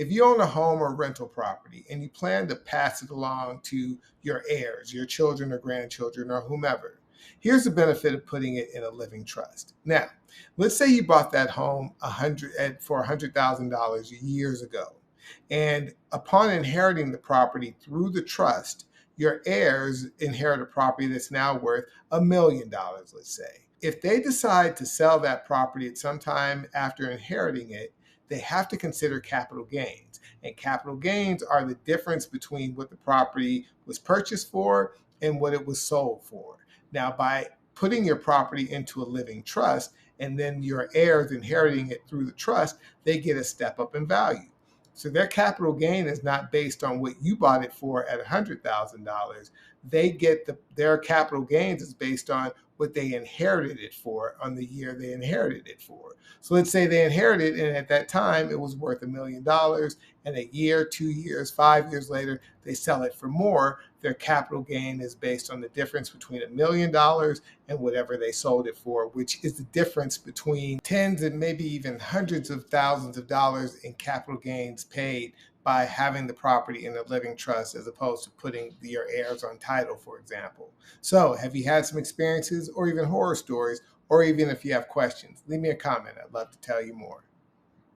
If you own a home or rental property and you plan to pass it along to your heirs, your children or grandchildren or whomever, here's the benefit of putting it in a living trust. Now, let's say you bought that home for $100,000 years ago. And upon inheriting the property through the trust, your heirs inherit a property that's now worth $1 million, let's say. If they decide to sell that property at some time after inheriting it, they have to consider capital gains. And capital gains are the difference between what the property was purchased for and what it was sold for. Now, by putting your property into a living trust and then your heirs inheriting it through the trust, they get a step up in value. So their capital gain is not based on what you bought it for at $100,000. They get their capital gains is based on what they inherited it for on the year they inherited it for. So let's say they inherited and at that time it was worth $1 million, and a year, 2 years, 5 years later, they sell it for more. Their capital gain is based on the difference between $1 million and whatever they sold it for, which is the difference between tens and maybe even hundreds of thousands of dollars in capital gains paid by having the property in a living trust as opposed to putting your heirs on title, for example. So, have you had some experiences or even horror stories, or even if you have questions, leave me a comment. I'd love to tell you more.